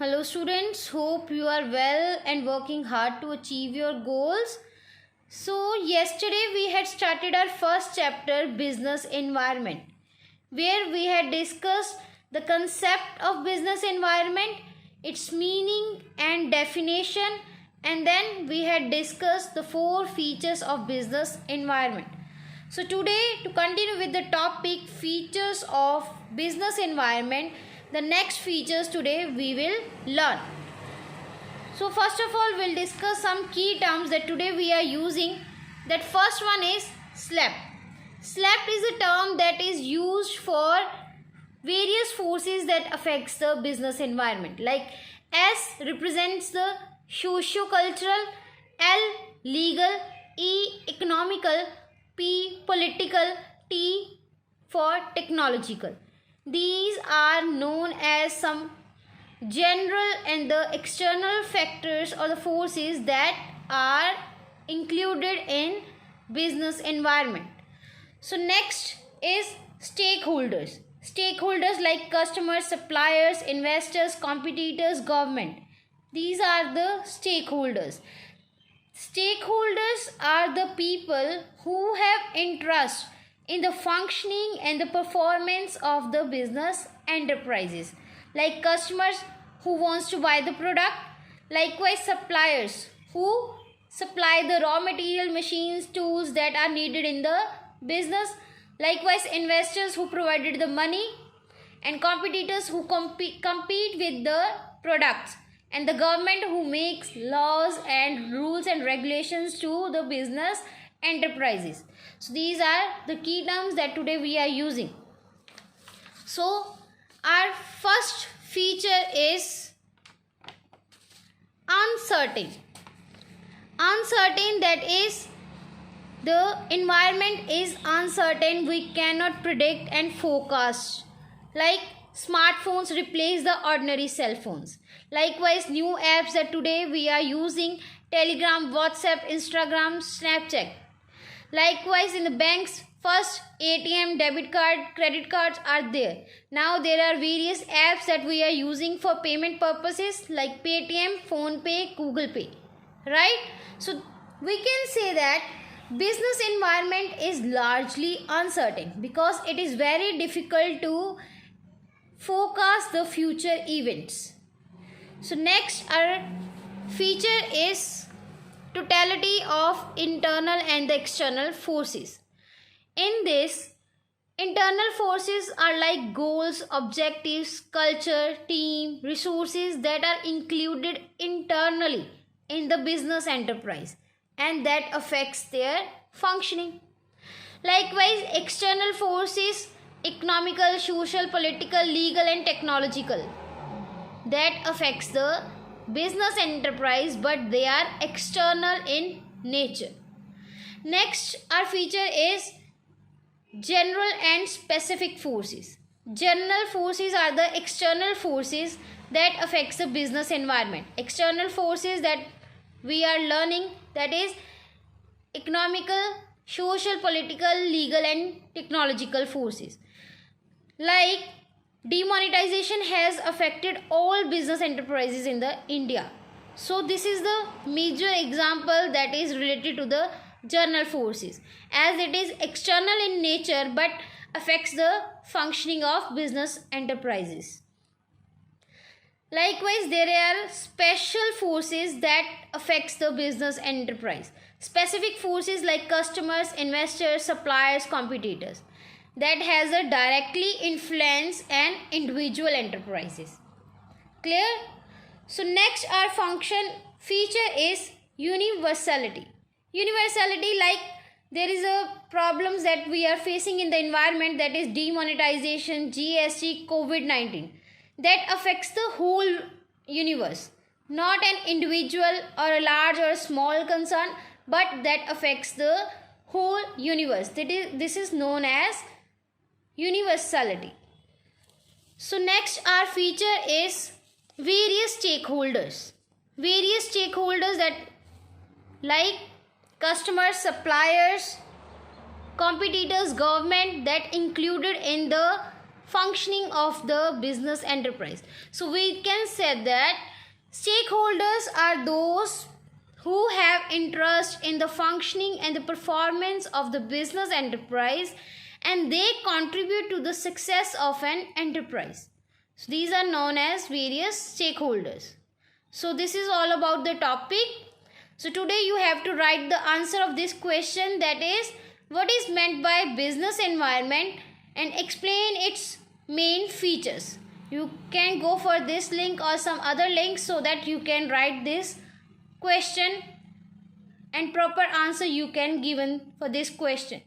Hello students, hope you are well and working hard to achieve your goals. So yesterday we had started our first chapter, business environment, where we had discussed the concept of business environment, its meaning and definition, and then we had discussed the 4 features of business environment. So today, to continue with the topic features of business environment, the next features today we will learn. So first of all, we'll discuss some key terms that today we are using. That first one is SLAP. SLAP is a term that is used for various forces that affects the business environment. Like S represents the socio-cultural, L legal, E economical, P political, T for technological. These are known as some general and the external factors or the forces that are included in business environment. So next is stakeholders. Stakeholders like customers, suppliers, investors, competitors, government. These are the stakeholders. Stakeholders are the people who have interest in the functioning and the performance of the business enterprises, like customers who wants to buy the product, likewise suppliers who supply the raw material, machines, tools that are needed in the business, likewise investors who provided the money, and competitors who compete with the products, and the government who makes laws and rules and regulations to the business enterprises. So these are the key terms that today we are using. So our first feature is uncertain. Uncertain, that is, the environment is uncertain. We cannot predict and forecast. Like smartphones replace the ordinary cell phones. Likewise, new apps that today we are using, Telegram, WhatsApp, Instagram, Snapchat. Likewise, in the banks, first ATM, debit card, credit cards are there. Now there are various apps that we are using for payment purposes like Paytm, PhonePe, Google Pay. Right? So we can say that business environment is largely uncertain because it is very difficult to forecast the future events. So next, our feature is totality of internal and the external forces. In this, internal forces are like goals, objectives, culture, team, resources that are included internally in the business enterprise and that affects their functioning. Likewise, external forces, economical, social, political, legal and technological, that affects the business enterprise, but they are external in nature. Next, our feature is general and specific forces. General forces are the external forces that affects the business environment. External forces that we are learning, that is economical, social, political, legal and technological forces. Like demonetization has affected all business enterprises in the India. So this is the major example that is related to the general forces, as it is external in nature but affects the functioning of business enterprises. Likewise, there are special forces that affects the business enterprise. Specific forces like customers, investors, suppliers, competitors, that has a directly influence and individual enterprises. Clear? So next, our function feature is universality. Universality, like there is a problems that we are facing in the environment, that is demonetization, GST, COVID-19, that affects the whole universe, not an individual or a large or a small concern, but that affects the whole universe. This is known as universality. So next, our feature is various stakeholders. Various stakeholders that like customers, suppliers, competitors, government, that included in the functioning of the business enterprise. So we can say that stakeholders are those who have interest in the functioning and the performance of the business enterprise, and they contribute to the success of an enterprise. So these are known as various stakeholders. So this is all about the topic. So today you have to write the answer of this question, that is, what is meant by business environment, and explain its main features. You can go for this link or some other link so that you can write this question and proper answer you can given for this question.